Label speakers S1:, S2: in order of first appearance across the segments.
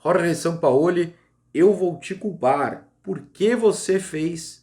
S1: Jorge Sampaoli, eu vou te culpar. Por que você fez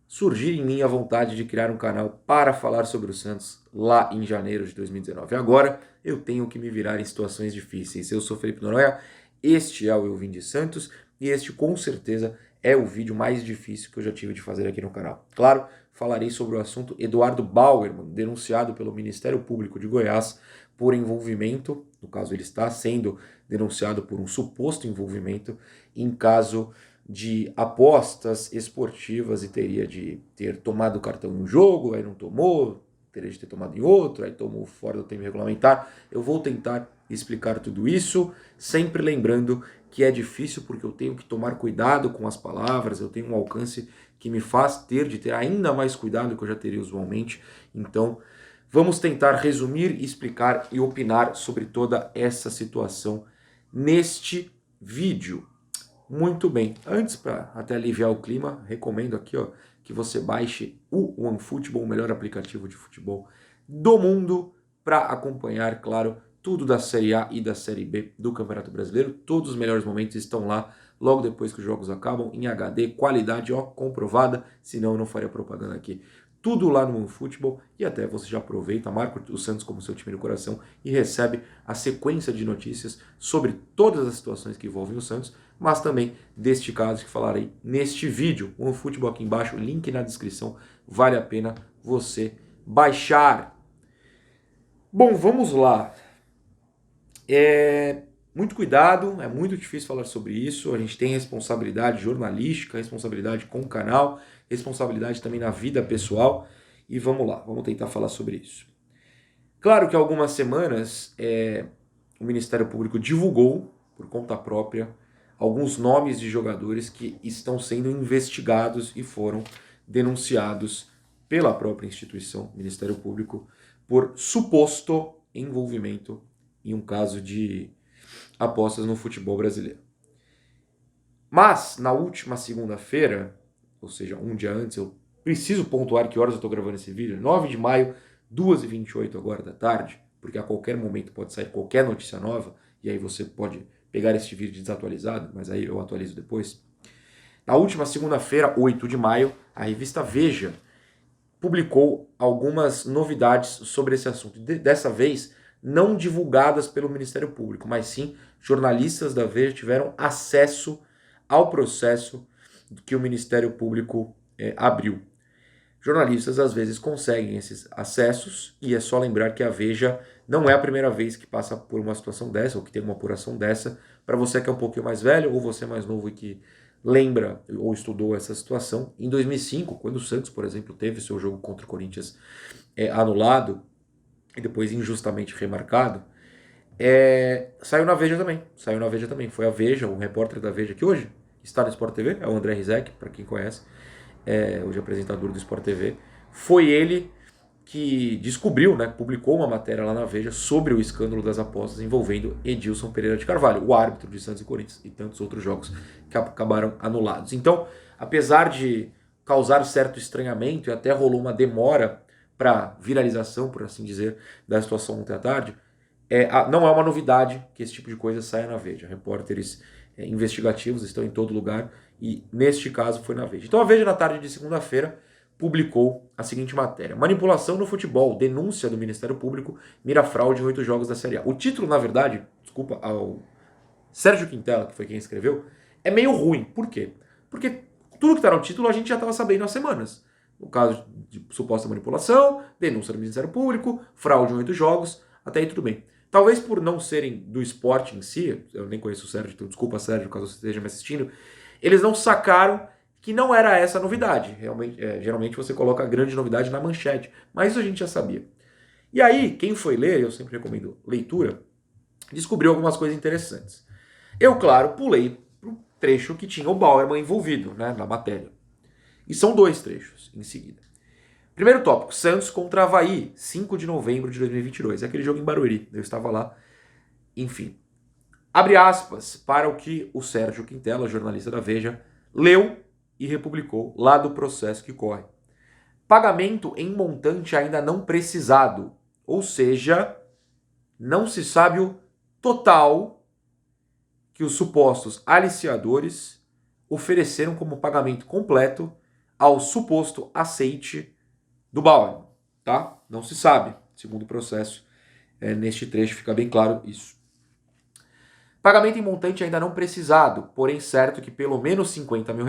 S1: surgir em mim a vontade de criar um canal para falar sobre o Santos lá em janeiro de 2019? Agora eu tenho que me virar em situações difíceis. Eu sou Felipe Noronha, este é o Eu Vim de Santos e este com certeza é o vídeo mais difícil que eu já tive de fazer aqui no canal. Claro, falarei sobre o assunto Eduardo Bauerman, denunciado pelo Ministério Público de Goiás por envolvimento, no caso ele está sendo denunciado por um suposto envolvimento em caso de apostas esportivas e teria de ter tomado cartão em um jogo, aí não tomou, teria de ter tomado em outro, aí tomou fora do tempo regulamentar. Eu vou tentar explicar tudo isso, sempre lembrando que é difícil porque eu tenho que tomar cuidado com as palavras, eu tenho um alcance que me faz ter de ter ainda mais cuidado que eu já teria usualmente. Então, vamos tentar resumir, explicar e opinar sobre toda essa situação neste vídeo. Muito bem, antes para até aliviar o clima, recomendo aqui que você baixe o OneFootball, o melhor aplicativo de futebol do mundo, para acompanhar, claro, tudo da Série A e da Série B do Campeonato Brasileiro. Todos os melhores momentos estão lá, logo depois que os jogos acabam, em HD, qualidade comprovada, senão eu não faria propaganda aqui. Tudo lá no OneFootball e até você já aproveita, marca o Santos como seu time do coração e recebe a sequência de notícias sobre todas as situações que envolvem o Santos, mas também deste caso que falarei neste vídeo. O OneFootball aqui embaixo, link na descrição, vale a pena você baixar. Bom, vamos lá. Muito cuidado, é muito difícil falar sobre isso, a gente tem responsabilidade jornalística, responsabilidade com o canal, responsabilidade também na vida pessoal, e vamos lá, vamos tentar falar sobre isso. Claro que há algumas semanas o Ministério Público divulgou, por conta própria, alguns nomes de jogadores que estão sendo investigados e foram denunciados pela própria instituição, Ministério Público, por suposto envolvimento em um caso de apostas no futebol brasileiro. Mas, na última segunda-feira, ou seja, um dia antes, eu preciso pontuar que horas eu estou gravando esse vídeo, 9 de maio, 2h28 agora da tarde, porque a qualquer momento pode sair qualquer notícia nova, e aí você pode pegar este vídeo desatualizado, mas aí eu atualizo depois. Na última segunda-feira, 8 de maio, a revista Veja publicou algumas novidades sobre esse assunto. Dessa vez, não divulgadas pelo Ministério Público, mas sim jornalistas da Veja tiveram acesso ao processo que o Ministério Público abriu. Jornalistas às vezes conseguem esses acessos e é só lembrar que a Veja não é a primeira vez que passa por uma situação dessa ou que tem uma apuração dessa. Para você que é um pouquinho mais velho ou você mais novo e que lembra ou estudou essa situação, em 2005, quando o Santos, por exemplo, teve seu jogo contra o Corinthians anulado e depois injustamente remarcado, saiu na Veja também. Foi a Veja, o repórter da Veja, que hoje está no Sport TV, é o André Rizek, para quem conhece, hoje apresentador do Sport TV. Foi ele que descobriu, publicou uma matéria lá na Veja sobre o escândalo das apostas envolvendo Edilson Pereira de Carvalho, o árbitro de Santos e Corinthians e tantos outros jogos que acabaram anulados. Então, apesar de causar certo estranhamento e até rolou uma demora para viralização, por assim dizer, da situação ontem à tarde, não é uma novidade que esse tipo de coisa saia na Veja. Repórteres investigativos estão em todo lugar e neste caso foi na Veja. Então a Veja na tarde de segunda-feira publicou a seguinte matéria: manipulação no futebol, denúncia do Ministério Público mira fraude em 8 jogos da Série A. O título, na verdade, desculpa ao Sérgio Quintela, que foi quem escreveu, é meio ruim. Por quê? Porque tudo que está no título a gente já estava sabendo há semanas. No caso de suposta manipulação, denúncia do Ministério Público, fraude em 8 jogos, até aí tudo bem. Talvez por não serem do esporte em si, eu nem conheço o Sérgio, então desculpa, Sérgio, caso você esteja me assistindo, eles não sacaram que não era essa a novidade. Realmente, geralmente você coloca a grande novidade na manchete, mas isso a gente já sabia. E aí, quem foi ler, eu sempre recomendo leitura, descobriu algumas coisas interessantes. Eu, claro, pulei para o trecho que tinha o Bauerman envolvido na matéria. E são 2 trechos em seguida. Primeiro tópico, Santos contra Avaí, 5 de novembro de 2022. É aquele jogo em Barueri, eu estava lá. Enfim, abre aspas para o que o Sérgio Quintela, jornalista da Veja, leu e republicou lá do processo que corre. Pagamento em montante ainda não precisado, ou seja, não se sabe o total que os supostos aliciadores ofereceram como pagamento completo ao suposto aceite do Bauerman, tá? Não se sabe, segundo o processo, neste trecho fica bem claro isso. Pagamento em montante ainda não precisado, porém certo que pelo menos R$50 mil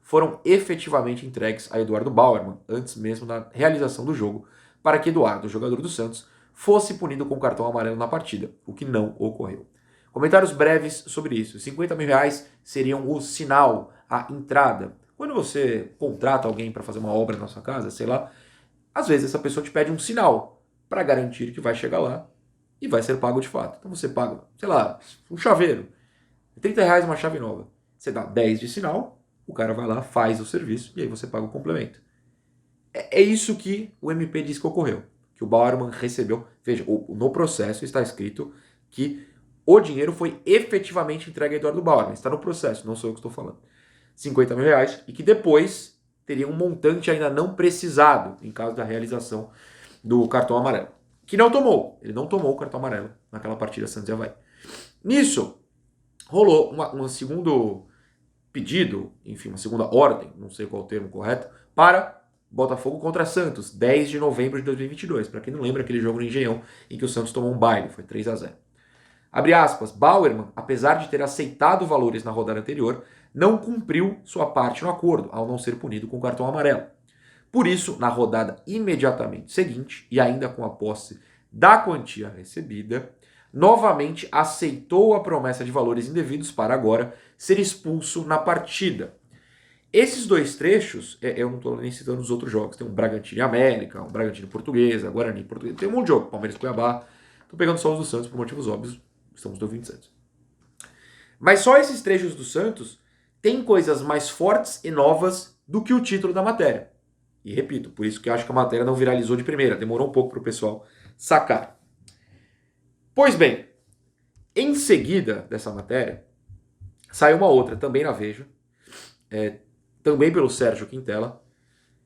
S1: foram efetivamente entregues a Eduardo Bauerman, antes mesmo da realização do jogo, para que Eduardo, jogador do Santos, fosse punido com cartão amarelo na partida, o que não ocorreu. Comentários breves sobre isso. R$50 mil seriam o sinal, a entrada. Quando você contrata alguém para fazer uma obra na sua casa, sei lá, às vezes essa pessoa te pede um sinal para garantir que vai chegar lá e vai ser pago de fato. Então você paga, sei lá, um chaveiro, R$30 uma chave nova. Você dá 10 de sinal, o cara vai lá, faz o serviço e aí você paga o complemento. É isso que o MP diz que ocorreu, que o Bauerman recebeu. Veja, no processo está escrito que o dinheiro foi efetivamente entregue a Eduardo Bauerman. Está no processo, não sou eu que estou falando. R$50 mil e que depois teria um montante ainda não precisado em caso da realização do cartão amarelo. Que não tomou. Ele não tomou o cartão amarelo naquela partida Santos e Avaí. Nisso, rolou um segundo pedido, enfim, uma segunda ordem, não sei qual é o termo correto, para Botafogo contra Santos, 10 de novembro de 2022. Para quem não lembra, aquele jogo no Engenhão em que o Santos tomou um baile, foi 3-0. Abre aspas, Bauerman, apesar de ter aceitado valores na rodada anterior, não cumpriu sua parte no acordo, ao não ser punido com cartão amarelo. Por isso, na rodada imediatamente seguinte, e ainda com a posse da quantia recebida, novamente aceitou a promessa de valores indevidos para agora ser expulso na partida. Esses dois trechos, eu não estou nem citando os outros jogos, tem um Bragantino e América, um Bragantino Portuguesa, Guarani Portuguesa, tem um monte de jogo, Palmeiras e Cuiabá, estou pegando só os do Santos por motivos óbvios, estamos no 20 Santos. Mas só esses trechos do Santos têm coisas mais fortes e novas do que o título da matéria. E repito, por isso que eu acho que a matéria não viralizou de primeira, demorou um pouco para o pessoal sacar. Pois bem, em seguida dessa matéria, saiu uma outra, também na Veja, também pelo Sérgio Quintela,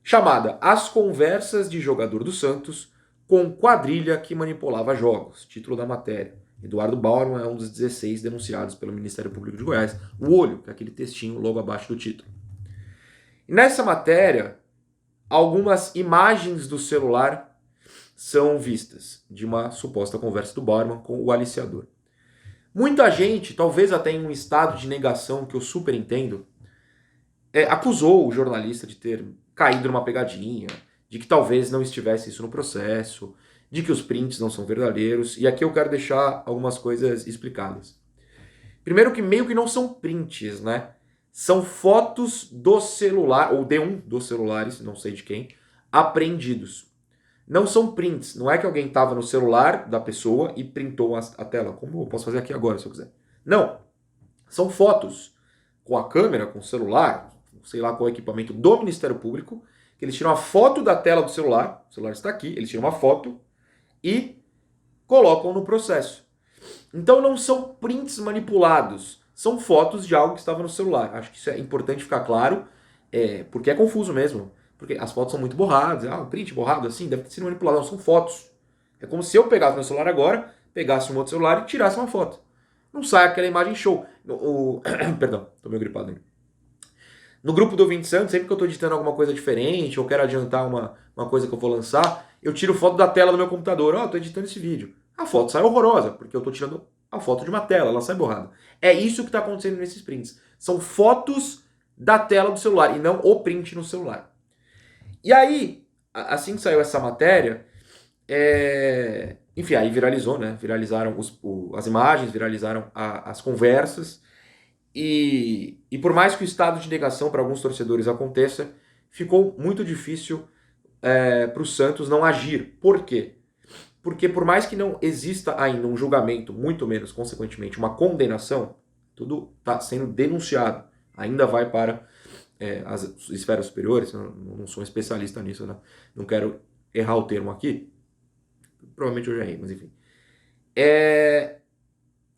S1: chamada As Conversas de Jogador do Santos com Quadrilha que Manipulava Jogos, título da matéria. Eduardo Bauerman é um dos 16 denunciados pelo Ministério Público de Goiás. O olho, que é aquele textinho logo abaixo do título. E nessa matéria, algumas imagens do celular são vistas de uma suposta conversa do Bauerman com o aliciador. Muita gente, talvez até em um estado de negação que eu super entendo, acusou o jornalista de ter caído numa pegadinha, de que talvez não estivesse isso no processo, de que os prints não são verdadeiros, e aqui eu quero deixar algumas coisas explicadas. Primeiro que meio que não são prints, né? São fotos do celular, ou de um dos celulares, não sei de quem, apreendidos. Não são prints, não é que alguém estava no celular da pessoa e printou a tela, como eu posso fazer aqui agora se eu quiser. Não, são fotos com a câmera, com o celular, sei lá qual é o equipamento do Ministério Público, que eles tiram a foto da tela do celular, o celular está aqui, eles tiram uma foto e colocam no processo. Então não são prints manipulados, são fotos de algo que estava no celular. Acho que isso é importante ficar claro, porque é confuso mesmo. Porque as fotos são muito borradas, um print borrado assim, deve ter sido manipulado. Não, são fotos. É como se eu pegasse meu celular agora, pegasse um outro celular e tirasse uma foto. Não sai aquela imagem show. Perdão, tô meio gripado ainda. No grupo do 20 Santos, sempre que eu estou editando alguma coisa diferente, ou quero adiantar uma coisa que eu vou lançar, eu tiro foto da tela do meu computador. Estou editando esse vídeo. A foto sai horrorosa, porque eu estou tirando a foto de uma tela, ela sai borrada. É isso que está acontecendo nesses prints. São fotos da tela do celular, e não o print no celular. E aí, assim que saiu essa matéria, enfim, aí viralizou, né? Viralizaram as imagens, viralizaram as conversas. E por mais que o estado de negação para alguns torcedores aconteça, ficou muito difícil para o Santos não agir. Por quê? Porque por mais que não exista ainda um julgamento, muito menos, consequentemente, uma condenação, tudo está sendo denunciado. Ainda vai para as esferas superiores, não sou um especialista nisso, né? Não quero errar o termo aqui. Provavelmente eu já errei, mas enfim.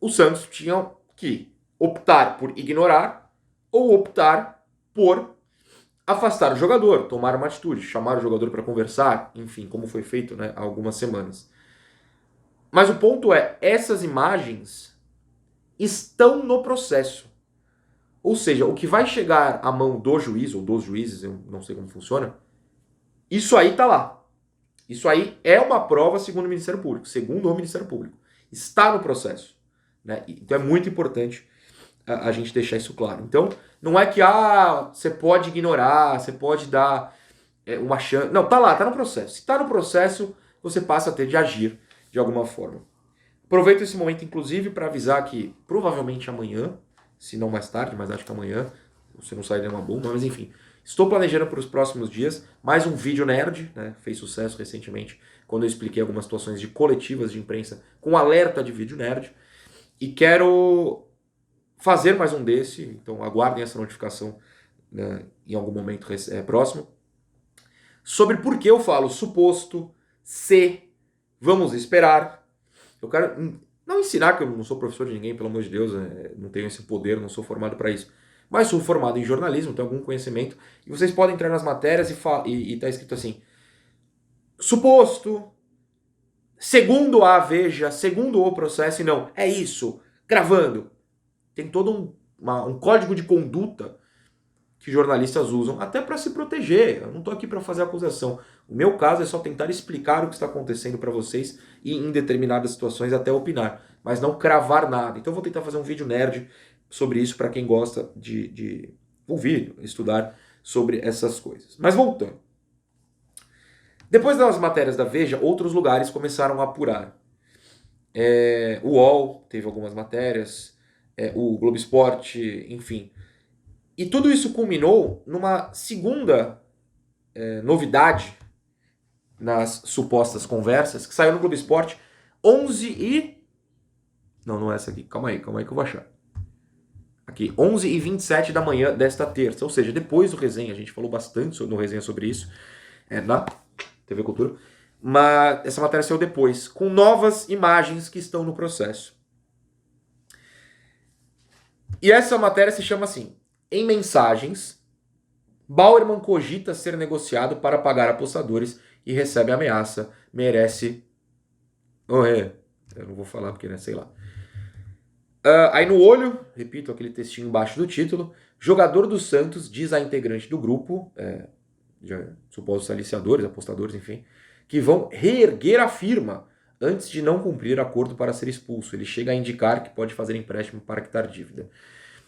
S1: O Santos tinha que optar por ignorar ou optar por afastar o jogador, tomar uma atitude, chamar o jogador para conversar, enfim, como foi feito, né, há algumas semanas. Mas o ponto é, essas imagens estão no processo. Ou seja, o que vai chegar à mão do juiz, ou dos juízes, eu não sei como funciona, isso aí está lá. Isso aí é uma prova segundo o Ministério Público, segundo o Ministério Público. Está no processo. Né? Então é muito importante a gente deixar isso claro. Então, não é que você pode ignorar, você pode dar uma chance. Não, tá lá, tá no processo. Se tá no processo, você passa a ter de agir de alguma forma. Aproveito esse momento, inclusive, para avisar que provavelmente amanhã, se não mais tarde, mas acho que amanhã, você não sair nenhuma bomba, mas enfim, estou planejando para os próximos dias mais um vídeo nerd, né? Fez sucesso recentemente quando eu expliquei algumas situações de coletivas de imprensa com alerta de vídeo nerd. E quero fazer mais um desse, então aguardem essa notificação, né, em algum momento próximo, sobre por que eu falo suposto, se, vamos esperar. Eu quero não ensinar, que eu não sou professor de ninguém, pelo amor de Deus, não tenho esse poder, não sou formado para isso, mas sou formado em jornalismo, tenho algum conhecimento, e vocês podem entrar nas matérias e tá escrito assim, suposto, segundo a Veja, segundo o processo, e não, é isso, gravando. Tem todo um código de conduta que jornalistas usam, até para se proteger. Eu não estou aqui para fazer acusação. O meu caso é só tentar explicar o que está acontecendo para vocês e em determinadas situações até opinar, mas não cravar nada. Então eu vou tentar fazer um vídeo nerd sobre isso para quem gosta de ouvir, estudar sobre essas coisas. Mas voltando. Depois das matérias da Veja, outros lugares começaram a apurar. O UOL teve algumas matérias, o Globo Esporte, enfim. E tudo isso culminou numa segunda novidade nas supostas conversas, que saiu no Globo Esporte 11 e... Não é essa aqui. Calma aí que eu vou achar. Aqui, 11h27 da manhã desta terça. Ou seja, depois do resenha. A gente falou bastante no resenha sobre isso, na TV Cultura. Mas essa matéria saiu depois, com novas imagens que estão no processo. E essa matéria se chama assim: em mensagens, Bauerman cogita ser negociado para pagar apostadores e recebe ameaça, merece morrer. Eu não vou falar porque, sei lá. Aí no olho, repito aquele textinho embaixo do título, jogador do Santos diz a integrante do grupo, supostos aliciadores, apostadores, enfim, que vão reerguer a firma antes de não cumprir acordo para ser expulso. Ele chega a indicar que pode fazer empréstimo para quitar dívida.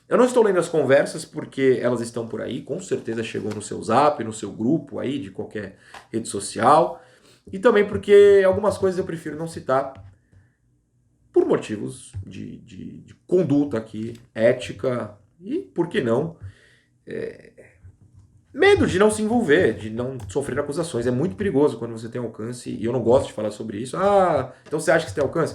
S1: Eu não estou lendo as conversas porque elas estão por aí, com certeza chegou no seu zap, no seu grupo aí, de qualquer rede social, e também porque algumas coisas eu prefiro não citar por motivos de conduta aqui, ética, e, por que não, medo de não se envolver, de não sofrer acusações. É muito perigoso quando você tem alcance, e eu não gosto de falar sobre isso. Então você acha que você tem alcance?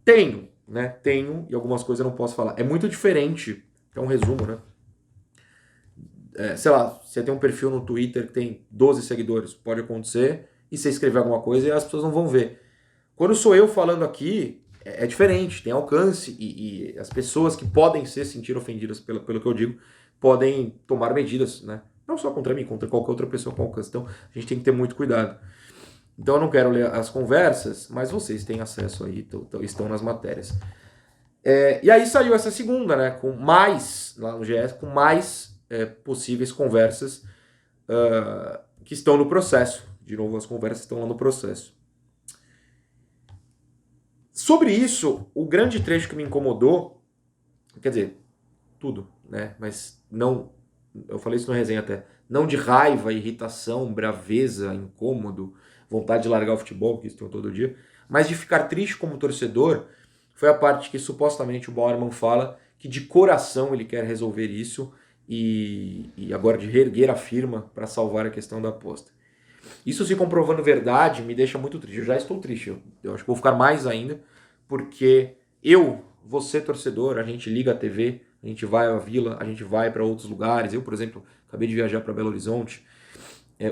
S1: Tenho, né? Tenho, e algumas coisas eu não posso falar. É muito diferente. É um resumo, né? Sei lá, você tem um perfil no Twitter que tem 12 seguidores, pode acontecer, e você escrever alguma coisa e as pessoas não vão ver. Quando sou eu falando aqui, é diferente, tem alcance, e as pessoas que podem se sentir ofendidas pelo que eu digo, podem tomar medidas, né? Não só contra mim, contra qualquer outra pessoa com alcance. Então, a gente tem que ter muito cuidado. Então, eu não quero ler as conversas, mas vocês têm acesso aí, estão nas matérias. E aí saiu essa segunda, né, com mais, lá no GS, com mais possíveis conversas que estão no processo. De novo, as conversas estão lá no processo. Sobre isso, o grande trecho que me incomodou, quer dizer, tudo, né, mas não, eu falei isso no resenha até, não de raiva, irritação, braveza, incômodo, vontade de largar o futebol, que isso tem todo dia, mas de ficar triste como torcedor. Foi a parte que supostamente o Bauerman fala que de coração ele quer resolver isso e agora de reerguer a firma para salvar a questão da aposta. Isso se comprovando verdade me deixa muito triste. Eu já estou triste. Eu acho que vou ficar mais ainda, porque você torcedor, a gente liga a TV, a gente vai à Vila, a gente vai para outros lugares. Eu, por exemplo, acabei de viajar para Belo Horizonte.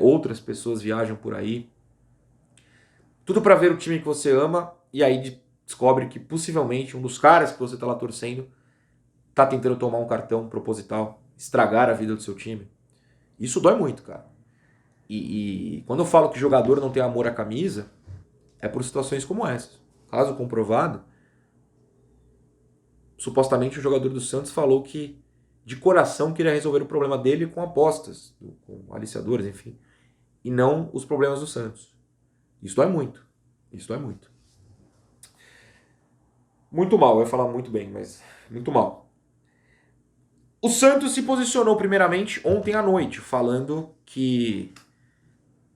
S1: Outras pessoas viajam por aí. Tudo para ver o time que você ama e aí descobre que possivelmente um dos caras que você está lá torcendo está tentando tomar um cartão proposital, estragar a vida do seu time. Isso dói muito, cara. E quando eu falo que jogador não tem amor à camisa, é por situações como essas. Caso comprovado, supostamente o jogador do Santos falou que de coração queria resolver o problema dele com apostas, com aliciadores, enfim, e não os problemas do Santos. Isso dói muito. Isso dói muito. Muito mal, eu ia falar muito bem, mas muito mal. O Santos se posicionou primeiramente ontem à noite, falando que...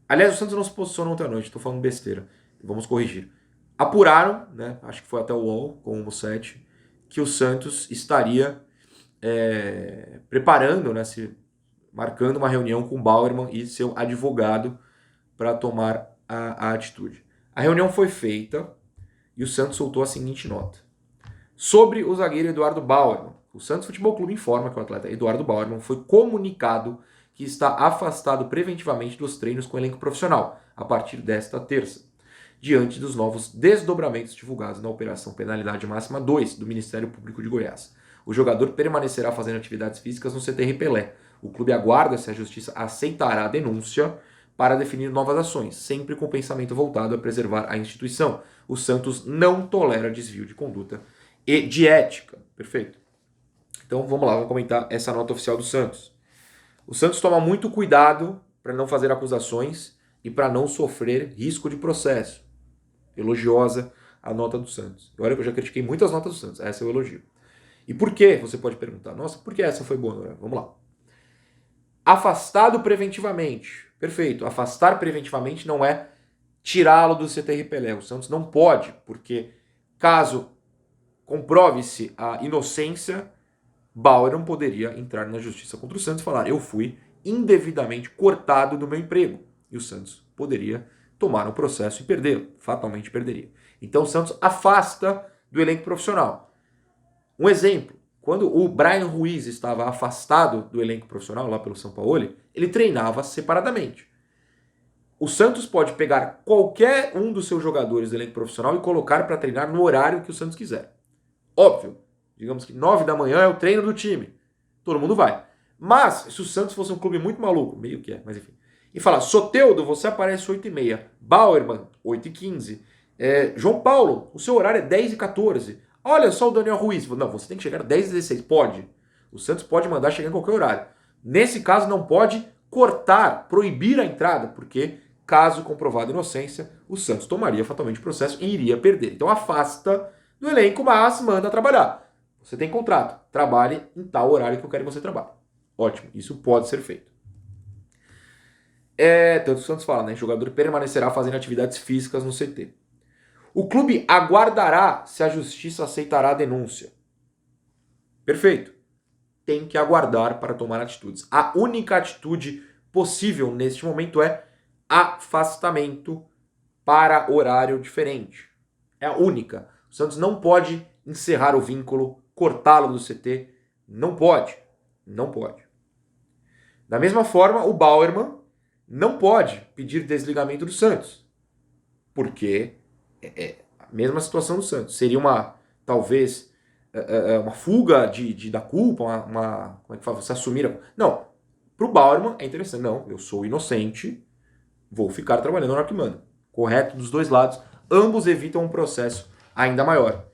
S1: Aliás, o Santos não se posicionou ontem à noite, estou falando besteira. Vamos corrigir. Apuraram, né, acho que foi até o UOL, com o 7, que o Santos estaria preparando, né, marcando uma reunião com o Bauerman e seu advogado para tomar a atitude. A reunião foi feita e o Santos soltou a seguinte nota. Sobre o zagueiro Eduardo Bauerman, o Santos Futebol Clube informa que o atleta Eduardo Bauerman foi comunicado que está afastado preventivamente dos treinos com o elenco profissional a partir desta terça, diante dos novos desdobramentos divulgados na Operação Penalidade Máxima 2 do Ministério Público de Goiás. O jogador permanecerá fazendo atividades físicas no CTR Pelé. O clube aguarda se a justiça aceitará a denúncia para definir novas ações, sempre com o pensamento voltado a preservar a instituição. O Santos não tolera desvio de conduta e de ética. Perfeito. Então vamos lá, vamos comentar essa nota oficial do Santos. O Santos toma muito cuidado para não fazer acusações e para não sofrer risco de processo. Elogiosa a nota do Santos. Olha que eu já critiquei muitas notas do Santos, essa é o elogio. E por quê? Você pode perguntar. Nossa, por que essa foi boa, André? Vamos lá. Afastado preventivamente. Perfeito. Afastar preventivamente não é tirá-lo do CTR Pelé. O Santos não pode, porque caso comprove-se a inocência, Bauer não poderia entrar na justiça contra o Santos e falar: eu fui indevidamente cortado do meu emprego. E o Santos poderia tomar um processo e perdê-lo. Fatalmente perderia. Então o Santos afasta do elenco profissional. Um exemplo, quando o Brian Ruiz estava afastado do elenco profissional lá pelo São Paulo, ele treinava separadamente. O Santos pode pegar qualquer um dos seus jogadores do elenco profissional e colocar para treinar no horário que o Santos quiser. Óbvio, digamos que 9 da manhã é o treino do time. Todo mundo vai. Mas, se o Santos fosse um clube muito maluco, meio que é, mas enfim, e falar: Soteldo, você aparece 8h30, Bauerman, 8h15, João Paulo, o seu horário é 10h14. Olha só o Daniel Ruiz. Não, você tem que chegar às 10h16. Pode. O Santos pode mandar chegar em qualquer horário. Nesse caso, não pode cortar, proibir a entrada, porque, caso comprovada inocência, o Santos tomaria fatalmente o processo e iria perder. Então afasta do elenco, mas manda trabalhar. Você tem contrato. Trabalhe em tal horário que eu quero que você trabalhe. Ótimo. Isso pode ser feito. Tanto que o Santos fala, né? O jogador permanecerá fazendo atividades físicas no CT. O clube aguardará se a justiça aceitará a denúncia. Perfeito. Tem que aguardar para tomar atitudes. A única atitude possível neste momento é afastamento para horário diferente. É a única. O Santos não pode encerrar o vínculo, cortá-lo do CT. Não pode. Não pode. Da mesma forma, o Bauerman não pode pedir desligamento do Santos. Porque a mesma situação do Santos. Seria talvez, uma fuga da culpa, como é que fala? Você assumir Não, para o Bauerman é interessante. Não, eu sou inocente, vou ficar trabalhando na hora que manda. Correto dos dois lados. Ambos evitam um processo ainda maior.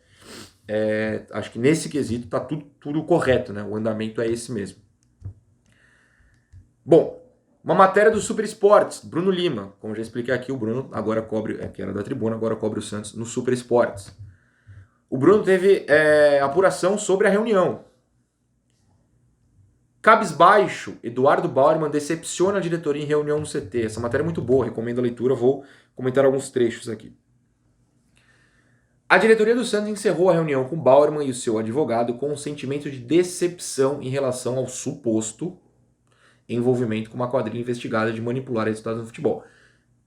S1: Acho que nesse quesito está tudo correto, né? O andamento é esse mesmo. Bom, uma matéria do Super Esportes, Bruno Lima. Como já expliquei aqui, o Bruno agora cobre, que era da Tribuna, agora cobre o Santos no Super Esportes. O Bruno teve apuração sobre a reunião. Cabisbaixo, Eduardo Bauerman decepciona a diretoria em reunião no CT. Essa matéria é muito boa, recomendo a leitura, vou comentar alguns trechos aqui. A diretoria do Santos encerrou a reunião com Bauerman e o seu advogado com um sentimento de decepção em relação ao suposto envolvimento com uma quadrilha investigada de manipular resultados no futebol.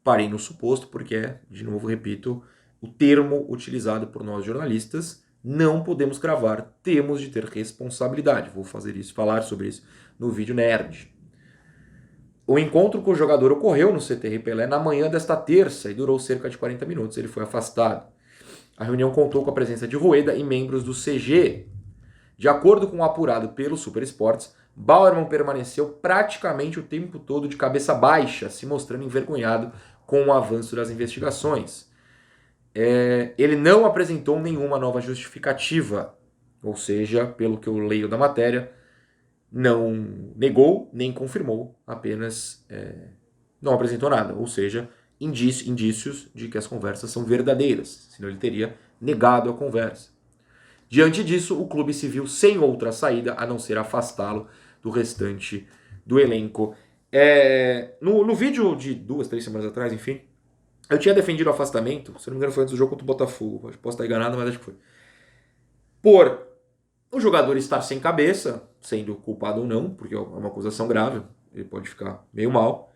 S1: Parei no suposto porque, de novo, repito, o termo utilizado por nós jornalistas, não podemos cravar, temos de ter responsabilidade. Vou falar sobre isso no vídeo nerd. O encontro com o jogador ocorreu no CTR Pelé na manhã desta terça e durou cerca de 40 minutos. Ele foi afastado. A reunião contou com a presença de Rueda e membros do CG. De acordo com o apurado pelo Super Esportes, Bauerman permaneceu praticamente o tempo todo de cabeça baixa, se mostrando envergonhado com o avanço das investigações. Ele não apresentou nenhuma nova justificativa Ou seja, pelo que eu leio da matéria, não negou nem confirmou, apenas não apresentou nada. Ou seja, indícios de que as conversas são verdadeiras, senão ele teria negado a conversa. Diante disso, o clube se viu sem outra saída a não ser afastá-lo do restante do elenco. No vídeo de 2, 3 semanas atrás, enfim, eu tinha defendido o afastamento, se não me engano foi antes do jogo contra o Botafogo, posso estar enganado, mas acho que foi. Por o jogador estar sem cabeça, sendo culpado ou não, porque é uma acusação grave, ele pode ficar meio mal,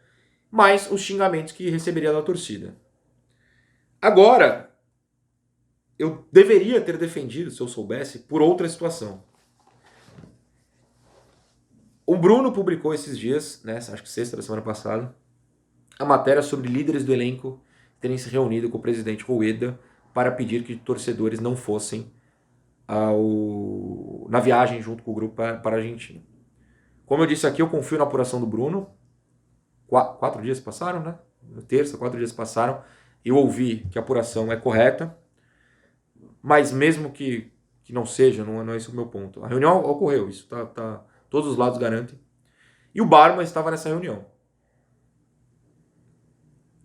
S1: mas os xingamentos que receberia da torcida. Agora, eu deveria ter defendido, se eu soubesse, por outra situação. O Bruno publicou esses dias, né, acho que sexta da semana passada, a matéria sobre líderes do elenco terem se reunido com o presidente Rueda para pedir que torcedores não fossem na viagem junto com o grupo para a Argentina. Como eu disse aqui, eu confio na apuração do Bruno. 4 dias passaram, né? Terça, 4 dias passaram. Eu ouvi que a apuração é correta, mas mesmo que não seja, não é esse o meu ponto. A reunião ocorreu, isso todos os lados garantem. E o Barman estava nessa reunião.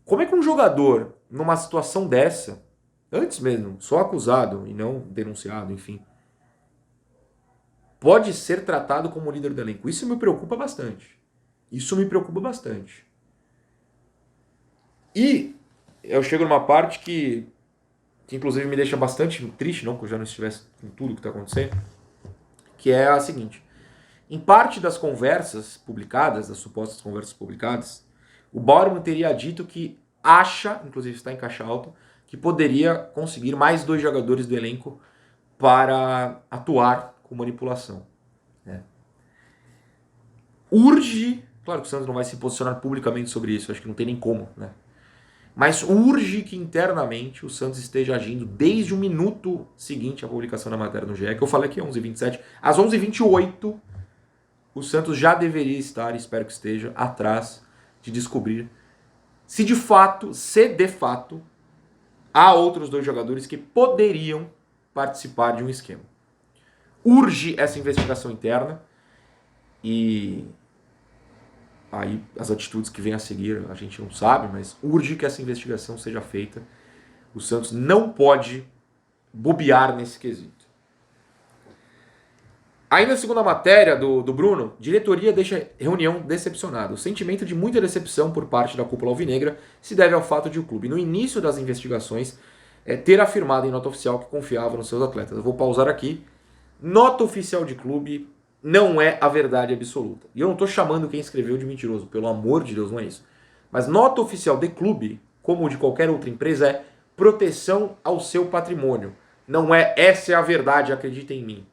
S1: Como é que um jogador, numa situação dessa, antes mesmo, só acusado e não denunciado, enfim, pode ser tratado como líder do elenco? Isso me preocupa bastante. Isso me preocupa bastante. E eu chego numa parte que inclusive me deixa bastante triste, não que eu já não estivesse com tudo que está acontecendo, que é a seguinte. Em parte das conversas publicadas, das supostas conversas publicadas, o Bauerman teria dito que acha, inclusive está em caixa alta, que poderia conseguir mais 2 jogadores do elenco para atuar com manipulação. Urge, claro que o Santos não vai se posicionar publicamente sobre isso, acho que não tem nem como, né? Mas urge que internamente o Santos esteja agindo desde o minuto seguinte à publicação da matéria no GE, que eu falei aqui 11h27, às 11h28 o Santos já deveria estar, espero que esteja, atrás de descobrir se de fato há outros 2 jogadores que poderiam participar de um esquema. Urge essa investigação interna e aí as atitudes que vêm a seguir a gente não sabe, mas urge que essa investigação seja feita. O Santos não pode bobear nesse quesito. Ainda segundo a matéria do Bruno, diretoria deixa reunião decepcionada. O sentimento de muita decepção por parte da cúpula alvinegra se deve ao fato de o clube, no início das investigações, ter afirmado em nota oficial que confiava nos seus atletas. Eu vou pausar aqui. Nota oficial de clube não é a verdade absoluta. E eu não estou chamando quem escreveu de mentiroso, pelo amor de Deus, não é isso. Mas nota oficial de clube, como de qualquer outra empresa, é proteção ao seu patrimônio. Não é essa é a verdade, acredita em mim.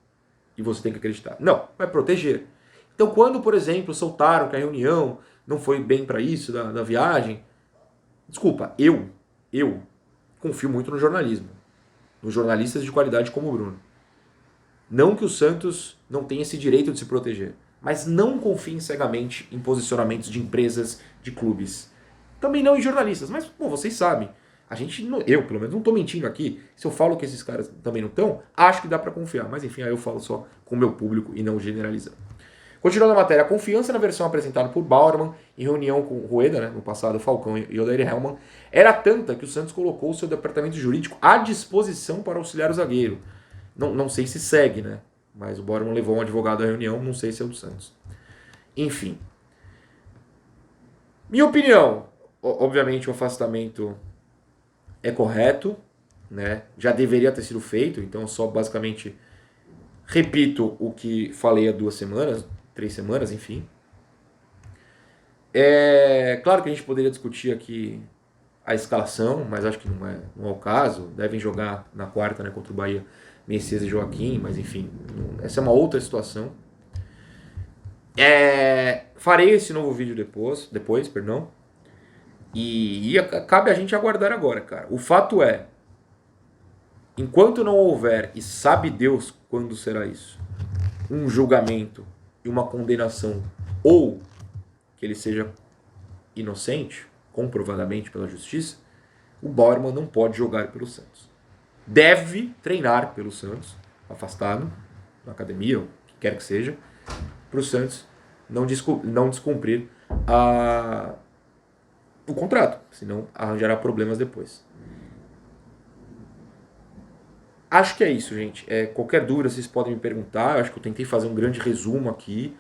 S1: E você tem que acreditar. Não, vai proteger. Então quando, por exemplo, soltaram que a reunião não foi bem para isso, da viagem, desculpa, eu confio muito no jornalismo. Nos jornalistas de qualidade como o Bruno. Não que o Santos não tenha esse direito de se proteger, mas não confiem cegamente em posicionamentos de empresas, de clubes. Também não em jornalistas, mas pô, vocês sabem. Eu pelo menos não estou mentindo aqui. Se eu falo que esses caras também não estão, acho que dá para confiar. Mas enfim, aí eu falo só com o meu público e não generalizando. Continuando a matéria, a confiança na versão apresentada por Bauerman em reunião com o Rueda, né, no passado Falcão e Odair Hellmann, era tanta que o Santos colocou o seu departamento jurídico à disposição para auxiliar o zagueiro. Não sei se segue, né? Mas o Bauerman levou um advogado à reunião, não sei se é o do Santos. Enfim. Minha opinião, obviamente o afastamento é correto, né? Já deveria ter sido feito, então eu só basicamente repito o que falei há 2 semanas, 3 semanas, enfim. Claro que a gente poderia discutir aqui a escalação, mas acho que não é o caso. Devem jogar na quarta, né, contra o Bahia, Messias e Joaquim, mas enfim, essa é uma outra situação. Farei esse novo vídeo depois, e cabe a gente aguardar agora, cara. O fato é, enquanto não houver, e sabe Deus quando será isso, um julgamento e uma condenação, ou que ele seja inocente, comprovadamente pela justiça, o Bauerman não pode jogar pelo Santos. Deve treinar pelo Santos, afastado, na academia, ou o que quer que seja, para o Santos não descumprir o contrato, senão arranjará problemas depois. Acho que é isso, gente. Qualquer dúvida vocês podem me perguntar. Eu acho que eu tentei fazer um grande resumo aqui,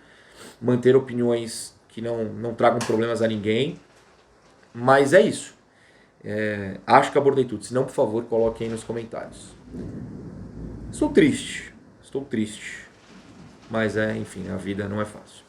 S1: manter opiniões que não tragam problemas a ninguém, mas é isso. Acho que abordei tudo. Se não, por favor, coloquem aí nos comentários. Estou triste, mas enfim, a vida não é fácil.